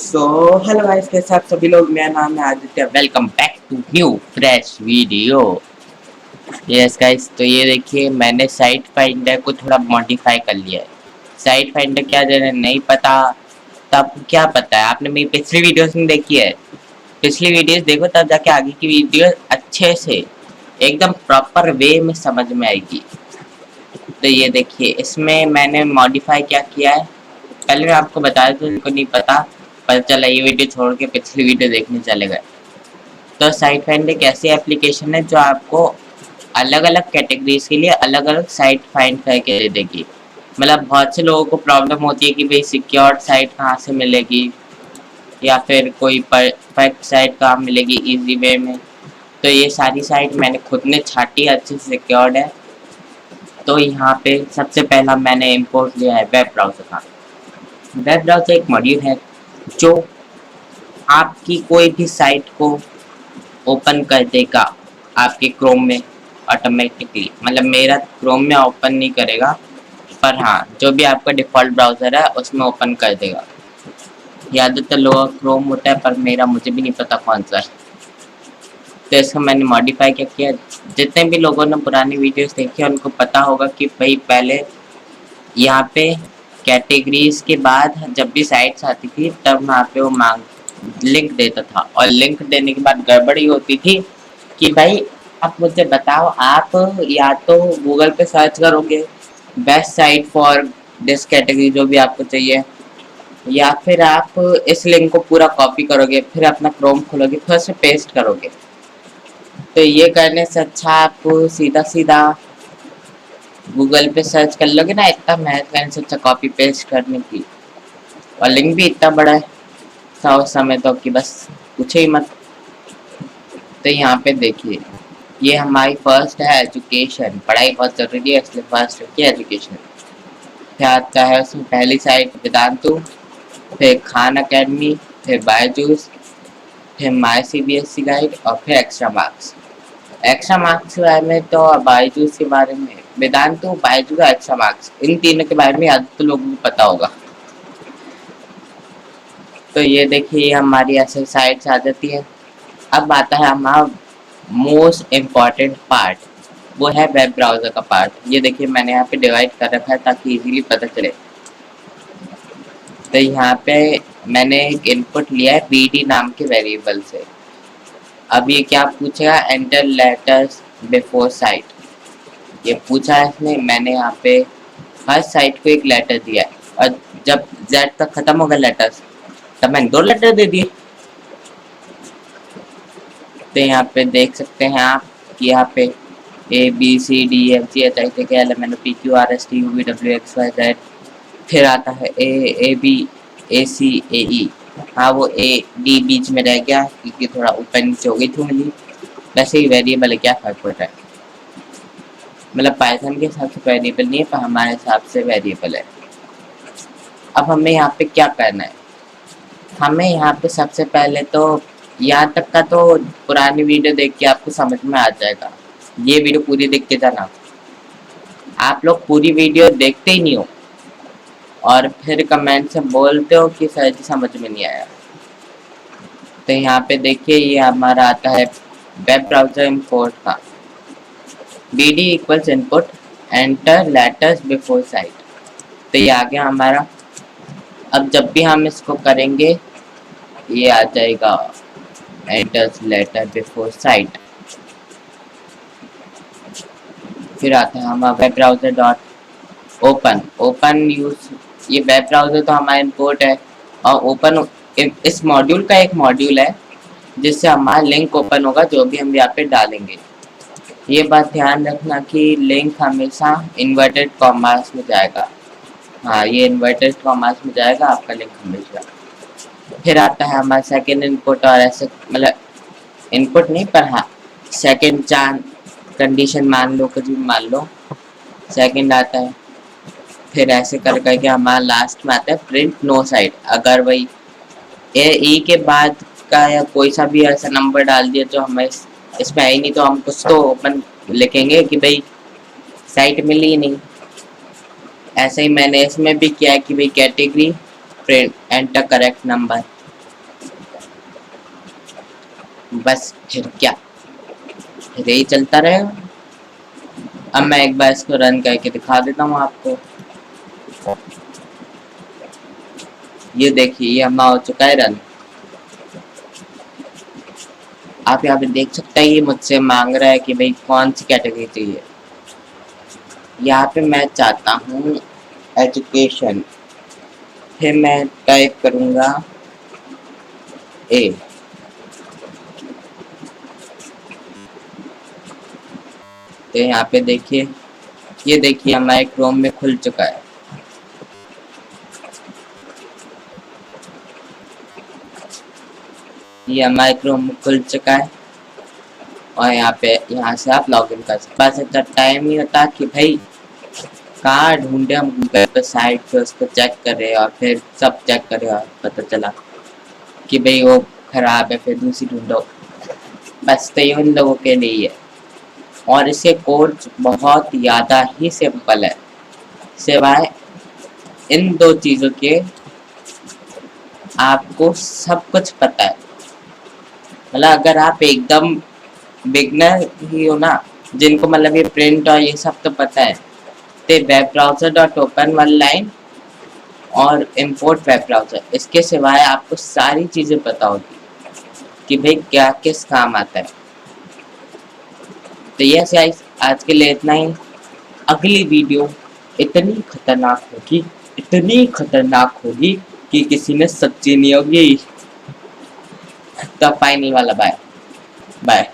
So hello guys, कैसे आप सभी लोग। मेरा नाम है Aditya. Welcome back to new fresh video. Yes guys, तो ये देखिए मैंने साइट फाइंडर को थोड़ा मॉडिफाई कर लिया है। साइट फाइंडर क्या देना नहीं पता, तब क्या पता है। आपने मेरी पिछली वीडियोस में देखी है, पिछली वीडियोस देखो तब जाके आगे की वीडियो अच्छे से एकदम प्रॉपर वे में समझ में आएगी। तो ये देखिए इसमें मैंने मॉडिफाई क्या किया है, पहले मैं आपको बता दूं, उनको नहीं पता चला ये वीडियो छोड़ के पिछली वीडियो देखने चले गए। तो साइट फाइंड एक ऐसी एप्लीकेशन है जो आपको अलग अलग कैटेगरीज के लिए अलग अलग साइट फाइंड करके दे देगी। मतलब बहुत से लोगों को प्रॉब्लम होती है कि भाई सिक्योर्ड साइट कहाँ से मिलेगी या फिर कोई परफेक्ट साइट कहाँ मिलेगी इजी वे में। तो ये सारी साइट मैंने खुद ने छाटी, अच्छे से सिक्योर्ड है। तो यहाँ पे सबसे पहला मैंने इंपोर्ट लिया है वेब ब्राउज़र का। वेब ब्राउज़र एक मॉड्यूल है जो आपकी कोई भी साइट को ओपन कर देगा आपके क्रोम में ऑटोमेटिकली। मतलब मेरा क्रोम में ओपन नहीं करेगा, पर हाँ जो भी आपका डिफ़ॉल्ट ब्राउज़र है उसमें ओपन कर देगा। ज़्यादातर लोगों का क्रोम होता है, पर मेरा मुझे भी नहीं पता कौन सा है। तो इसका मैंने मॉडिफाई क्या किया, जितने भी लोगों ने पुरानी वीडियोस देखी है उनको पता होगा कि भाई पहले यहाँ पे कैटेगरीज के बाद जब भी साइट्स आती थी तब वहाँ पे वो लिंक देता था, और लिंक देने के बाद गड़बड़ी होती थी कि भाई आप मुझे बताओ, आप या तो गूगल पे सर्च करोगे best site for this category जो भी आपको चाहिए, या फिर आप इस लिंक को पूरा कॉपी करोगे, फिर अपना क्रोम खोलोगे, फिर से पेस्ट करोगे। तो ये करने से अच्छा आप सीधा सीधा गूगल पे सर्च कर लोगे ना, इतना मेहनत करने से अच्छा कॉपी पेस्ट करने की। और लिंक भी इतना बड़ा है उस समय तो कि बस पूछे ही मत। तो यहाँ पे देखिए ये हमारी फर्स्ट है एजुकेशन। पढ़ाई बहुत ज़रूरी है इसलिए फर्स्ट रखिए एजुकेशन। फिर आता है उसमें पहली साइट वेदांतु, फिर खान अकेडमी, फिर बायजूस, फिर माई CBSE गाइड, और फिर एक्स्ट्रा मार्क्स। एक्स्ट्रा मार्क्स के बारे में तो बायजूस के बारे में, वेदांतु, बायजूस, एक्स्ट्रा मार्क्स, इन तीनों के बारे में आज तो लोगों को पता होगा। तो ये देखिए हमारी ऐसे साइट्स आ जाती है। अब आता है हमारा मोस्ट इम्पॉर्टेंट पार्ट, वो है वेब ब्राउज़र का पार्ट। ये देखिए मैंने यहाँ पे डिवाइड कर रखा है ताकि इजीली पता चले। तो यहाँ पे मैंने एक इनपुट लिया है BD नाम के वेरिएबल से। अब ये क्या पूछेगा, एंटर लेटर्स बिफोर साइट, ये पूछा है इसने। मैंने यहाँ पे हर साइट को एक लेटर दिया है, और जब Z तक खत्म हो गया लेटर्स तब मैंने 2 लेटर दे दिए। तो यहाँ पे देख सकते हैं आप कि यहाँ पे ABCDFGHIJKLMNOPQRSTUVWXYZ, फिर आता है ABACAE। हाँ वो AD बीच में रह गया क्योंकि थोड़ा ऊपर नीचे हो गई थी उंगली। वैसे ही वेरिएबल है, क्या फर्क पड़ रहा है। मतलब पाइथन के हिसाब से वेरिएबल नहीं है, पर हमारे हिसाब से वेरिएबल है। अब हमें यहाँ पे क्या करना है, हमें यहाँ पे सबसे पहले तो यहाँ तक का तो पुरानी वीडियो देख के आपको समझ में आ जाएगा। ये वीडियो पूरी देख के जाना, आप लोग पूरी वीडियो देखते ही नहीं हो और फिर कमेंट से बोलते हो कि सर जी समझ में नहीं आया। तो यहाँ पे देखिए ये हमारा आता है वेब ब्राउज़र इंपोर्ट का, BD equals input enter letters before site. तो ये आ गया हमारा। अब जब भी हम इसको करेंगे ये आ जाएगा एंटर्स लेटर बिफोर साइट। फिर आता है हमारा web browser dot open use. ये वेब ब्राउज़र तो हमारा इंपोर्ट है, और ओपन इस मॉड्यूल का एक मॉड्यूल है जिससे हमारा लिंक ओपन होगा जो भी हम यहाँ पे डालेंगे। ये बात ध्यान रखना कि लिंक हमेशा इन्वर्टेड कॉमास में जाएगा। हाँ ये इन्वर्टेड कॉमास में जाएगा आपका लिंक हमेशा। फिर आता है हमारा सेकेंड इनपुट, और ऐसे मतलब इनपुट नहीं पर हाँ सेकेंड चांस कंडीशन मान लो, कुछ भी मान लो, सेकेंड आता है। फिर ऐसे कर करके हमारा लास्ट में आता है प्रिंट नो साइट। अगर वही ई के बाद का या कोई सा भी ऐसा नंबर डाल दिया जो हमें इसमें है ही नहीं, तो हम कुछ तो ओपन लिखेंगे कि भाई साइट मिली ही नहीं। ऐसे ही मैंने इसमें भी किया है कि भाई category print enter correct number. बस फिर क्या, फिर यही चलता रहेगा। अब मैं एक बार इसको रन करके दिखा देता हूँ आपको। ये देखिए ये हमारा हो चुका है रन। आप यहाँ पे देख सकते हैं ये मुझसे मांग रहा है कि भाई कौन सी कैटेगरी चाहिए। यहाँ पे मैं चाहता हूँ एजुकेशन, फिर मैं टाइप करूँगा ए। तो यहाँ पे देखिए, ये देखिए हमारे क्रोम में खुल चुका है। ये हमारे क्रोम में खुल चुका है और यहाँ से आप लॉगिन कर सकते। बस इतना टाइम ही होता कि भाई कहाँ ढूंढे हम गूगल पे साइट पे उसको चेक करें और फिर सब चेक करें और पता चला कि भाई वो खराब है, फिर दूसरी ढूंढो। बस तो ये उन लोगों के लिए है और इसके कोड बहुत ज़्यादा ही सिंपल है। सिवाय इन दो चीज़ों के आपको सब कुछ पता है। मतलब अगर आप एकदम बिगनर ही हो ना, जिनको मतलब ये प्रिंट और ये सब तो पता है, तो web browser dot open one line और इंपोर्ट वेब ब्राउज़र, इसके सिवाय आपको सारी चीज़ें पता होगी कि भाई क्या किस काम आता है। तो ये आज के लिए इतना ही। अगली वीडियो इतनी खतरनाक होगी कि किसी ने सोची नहीं होगी। तो फाइनल वाला बाय बाय।